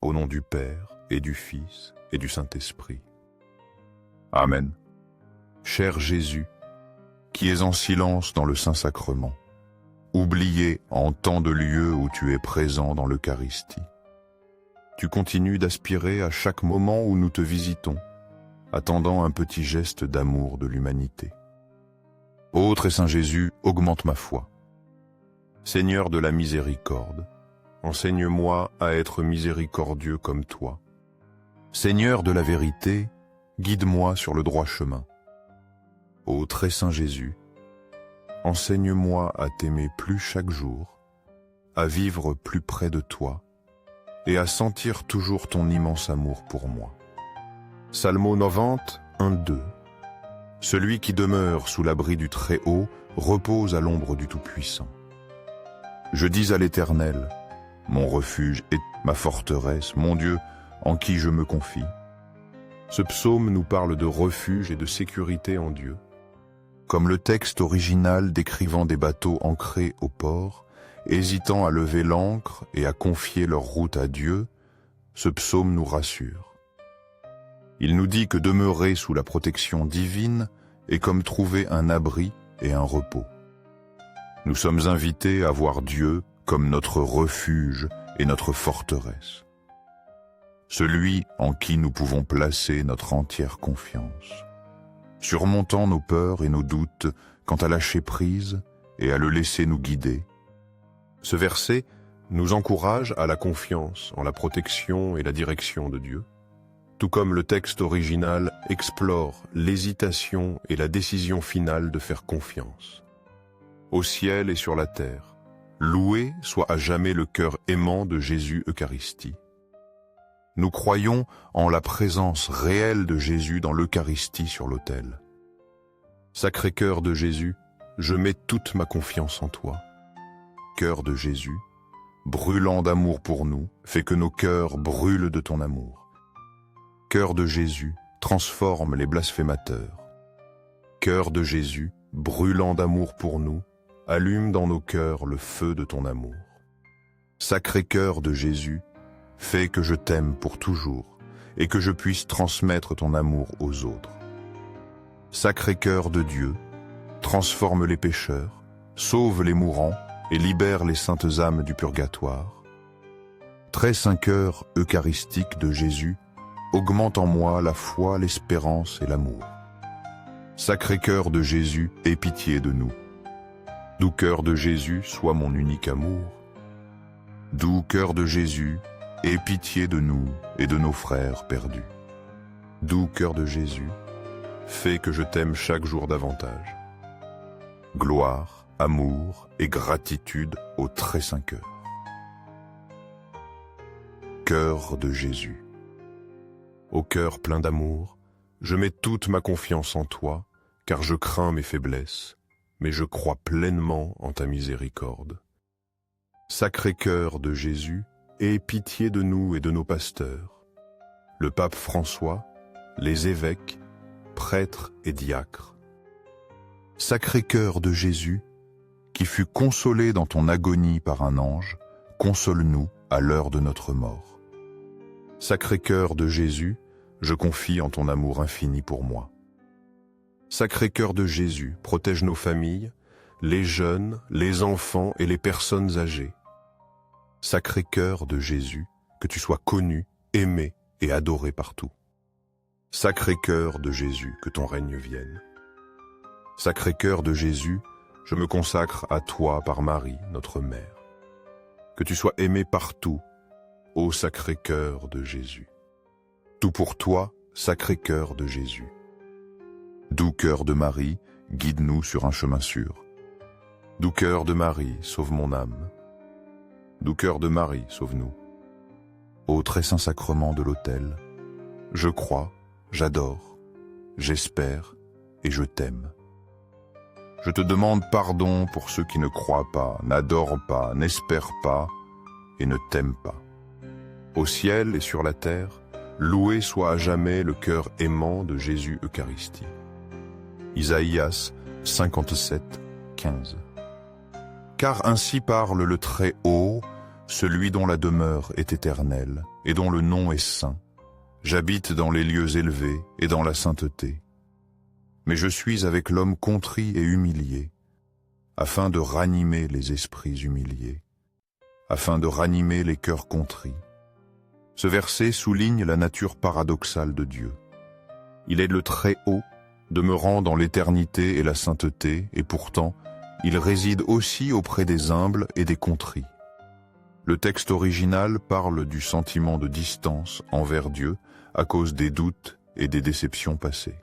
Au nom du Père, et du Fils, et du Saint-Esprit. Amen. Cher Jésus, qui es en silence dans le Saint-Sacrement, oublié en tant de lieux où tu es présent dans l'Eucharistie, tu continues d'aspirer à chaque moment où nous te visitons, attendant un petit geste d'amour de l'humanité. Ô très Saint Jésus, augmente ma foi. Seigneur de la miséricorde, enseigne-moi à être miséricordieux comme toi. Seigneur de la vérité, guide-moi sur le droit chemin. Ô très Saint Jésus, enseigne-moi à t'aimer plus chaque jour, à vivre plus près de toi et à sentir toujours ton immense amour pour moi. Salmo 90, 1-2. Celui qui demeure sous l'abri du Très-Haut repose à l'ombre du Tout-Puissant. Je dis à l'Éternel, mon refuge est ma forteresse, mon Dieu, en qui je me confie. Ce psaume nous parle de refuge et de sécurité en Dieu. Comme le texte original décrivant des bateaux ancrés au port, hésitant à lever l'ancre et à confier leur route à Dieu, ce psaume nous rassure. Il nous dit que demeurer sous la protection divine est comme trouver un abri et un repos. Nous sommes invités à voir Dieu comme notre refuge et notre forteresse. Celui en qui nous pouvons placer notre entière confiance, surmontant nos peurs et nos doutes quant à lâcher prise et à le laisser nous guider. Ce verset nous encourage à la confiance en la protection et la direction de Dieu, tout comme le texte original explore l'hésitation et la décision finale de faire confiance. Au ciel et sur la terre, loué soit à jamais le cœur aimant de Jésus Eucharistie. Nous croyons en la présence réelle de Jésus dans l'Eucharistie sur l'autel. Sacré-Cœur de Jésus, je mets toute ma confiance en toi. Cœur de Jésus, brûlant d'amour pour nous, fais que nos cœurs brûlent de ton amour. Cœur de Jésus, transforme les blasphémateurs. Cœur de Jésus, brûlant d'amour pour nous, allume dans nos cœurs le feu de ton amour. Sacré-Cœur de Jésus, fais que je t'aime pour toujours et que je puisse transmettre ton amour aux autres. Sacré-Cœur de Dieu, transforme les pécheurs, sauve les mourants et libère les saintes âmes du purgatoire. Très Saint Cœur eucharistique de Jésus, augmente en moi la foi, l'espérance et l'amour. Sacré-Cœur de Jésus, aie pitié de nous. Doux Cœur de Jésus, sois mon unique amour. Doux Cœur de Jésus, aie pitié de nous et de nos frères perdus. Doux Cœur de Jésus, fais que je t'aime chaque jour davantage. Gloire, amour et gratitude au Très Saint Cœur. Cœur de Jésus. Ô cœur plein d'amour, je mets toute ma confiance en toi, car je crains mes faiblesses, mais je crois pleinement en ta miséricorde. Sacré-Cœur de Jésus, aie pitié de nous et de nos pasteurs, le pape François, les évêques, prêtres et diacres. Sacré-Cœur de Jésus, qui fut consolé dans ton agonie par un ange, console-nous à l'heure de notre mort. Sacré-Cœur de Jésus, je confie en ton amour infini pour moi. Sacré-Cœur de Jésus, protège nos familles, les jeunes, les enfants et les personnes âgées. Sacré-Cœur de Jésus, que tu sois connu, aimé et adoré partout. Sacré-Cœur de Jésus, que ton règne vienne. Sacré-Cœur de Jésus, je me consacre à toi par Marie, notre mère. Que tu sois aimé partout, ô Sacré-Cœur de Jésus. Tout pour toi, Sacré-Cœur de Jésus. Doux Cœur de Marie, guide-nous sur un chemin sûr. Doux Cœur de Marie, sauve mon âme. Doux Cœur de Marie, sauve-nous. Ô Très Saint Sacrement de l'autel, je crois, j'adore, j'espère et je t'aime. Je te demande pardon pour ceux qui ne croient pas, n'adorent pas, n'espèrent pas et ne t'aiment pas. Au ciel et sur la terre, loué soit à jamais le cœur aimant de Jésus Eucharistie. Isaïas 57, 15. Car ainsi parle le Très-Haut, celui dont la demeure est éternelle, et dont le nom est saint. J'habite dans les lieux élevés et dans la sainteté. Mais je suis avec l'homme contrit et humilié, afin de ranimer les esprits humiliés, afin de ranimer les cœurs contrits. Ce verset souligne la nature paradoxale de Dieu. Il est le Très-Haut, demeurant dans l'éternité et la sainteté, et pourtant, il réside aussi auprès des humbles et des contrits. Le texte original parle du sentiment de distance envers Dieu à cause des doutes et des déceptions passées.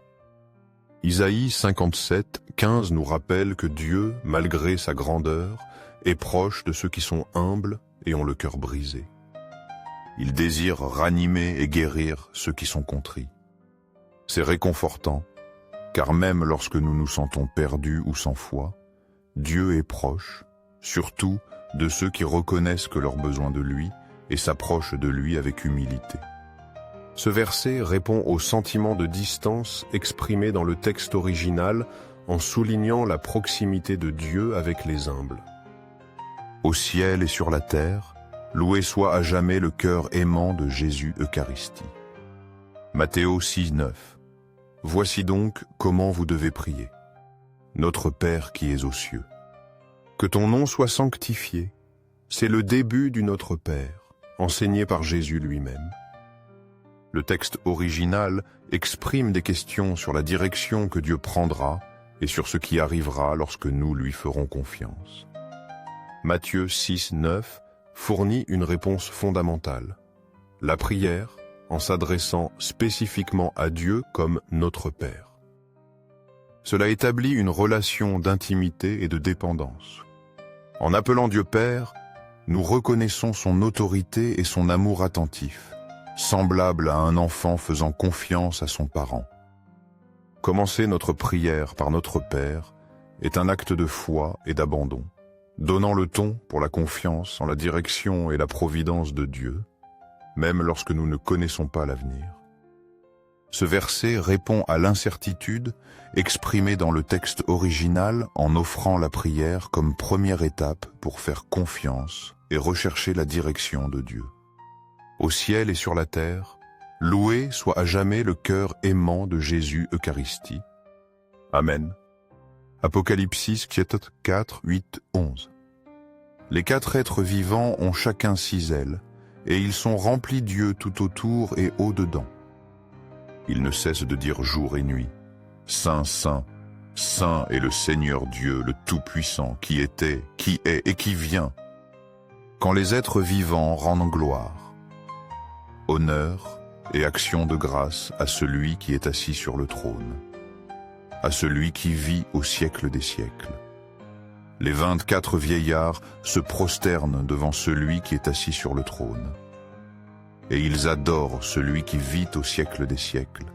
Isaïe 57, 15 nous rappelle que Dieu, malgré sa grandeur, est proche de ceux qui sont humbles et ont le cœur brisé. Il désire ranimer et guérir ceux qui sont contrits. C'est réconfortant, car même lorsque nous nous sentons perdus ou sans foi, Dieu est proche, surtout de ceux qui reconnaissent que leurs besoins de lui et s'approchent de lui avec humilité. Ce verset répond au sentiment de distance exprimé dans le texte original en soulignant la proximité de Dieu avec les humbles. Au ciel et sur la terre, loué soit à jamais le cœur aimant de Jésus Eucharistie. Matthéo 6, 9. Voici donc comment vous devez prier. Notre Père qui es aux cieux. Que ton nom soit sanctifié. C'est le début du Notre Père, enseigné par Jésus lui-même. Le texte original exprime des questions sur la direction que Dieu prendra et sur ce qui arrivera lorsque nous lui ferons confiance. Matthieu 6, 9 fournit une réponse fondamentale. La prière, en s'adressant spécifiquement à Dieu comme notre Père. Cela établit une relation d'intimité et de dépendance. En appelant Dieu Père, nous reconnaissons son autorité et son amour attentif, semblable à un enfant faisant confiance à son parent. Commencer notre prière par notre Père est un acte de foi et d'abandon, donnant le ton pour la confiance en la direction et la providence de Dieu, même lorsque nous ne connaissons pas l'avenir. Ce verset répond à l'incertitude exprimée dans le texte original en offrant la prière comme première étape pour faire confiance et rechercher la direction de Dieu. Au ciel et sur la terre, loué soit à jamais le cœur aimant de Jésus Eucharistie. Amen. Apocalypse 4, 8, 11. Les 4 êtres vivants ont chacun 6 ailes, et ils sont remplis d'yeux tout autour et au-dedans. Ils ne cessent de dire jour et nuit, « Saint, Saint, Saint est le Seigneur Dieu, le Tout-Puissant, qui était, qui est et qui vient. » Quand les êtres vivants rendent gloire, honneur et action de grâce à celui qui est assis sur le trône, à celui qui vit au siècle des siècles. Les 24 vieillards se prosternent devant celui qui est assis sur le trône. Et ils adorent celui qui vit au siècle des siècles.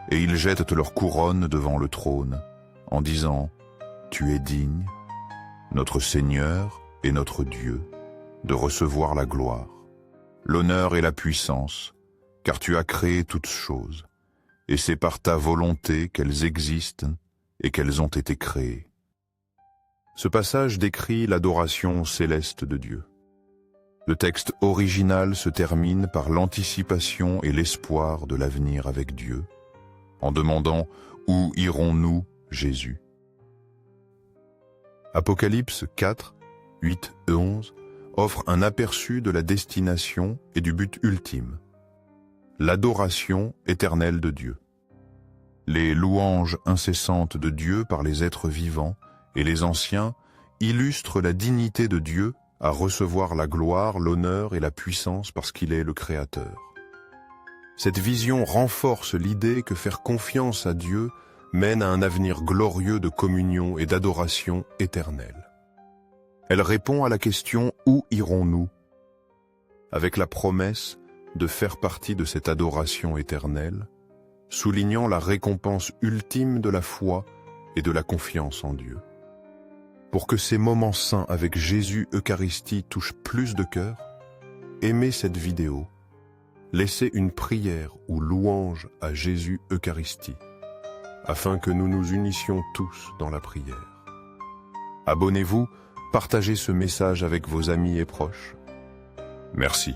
Et ils jettent leur couronne devant le trône, en disant « Tu es digne, notre Seigneur et notre Dieu, de recevoir la gloire, l'honneur et la puissance, car tu as créé toutes choses, et c'est par ta volonté qu'elles existent et qu'elles ont été créées. » Ce passage décrit l'adoration céleste de Dieu. Le texte original se termine par l'anticipation et l'espoir de l'avenir avec Dieu, en demandant « Où irons-nous, Jésus ?» Apocalypse 4, 8 et 11 offre un aperçu de la destination et du but ultime, l'adoration éternelle de Dieu. Les louanges incessantes de Dieu par les êtres vivants et les anciens illustrent la dignité de Dieu à recevoir la gloire, l'honneur et la puissance parce qu'il est le Créateur. Cette vision renforce l'idée que faire confiance à Dieu mène à un avenir glorieux de communion et d'adoration éternelle. Elle répond à la question « Où irons-nous ?» avec la promesse de faire partie de cette adoration éternelle, soulignant la récompense ultime de la foi et de la confiance en Dieu. Pour que ces moments saints avec Jésus Eucharistie touchent plus de cœurs, aimez cette vidéo, laissez une prière ou louange à Jésus Eucharistie, afin que nous nous unissions tous dans la prière. Abonnez-vous, partagez ce message avec vos amis et proches. Merci.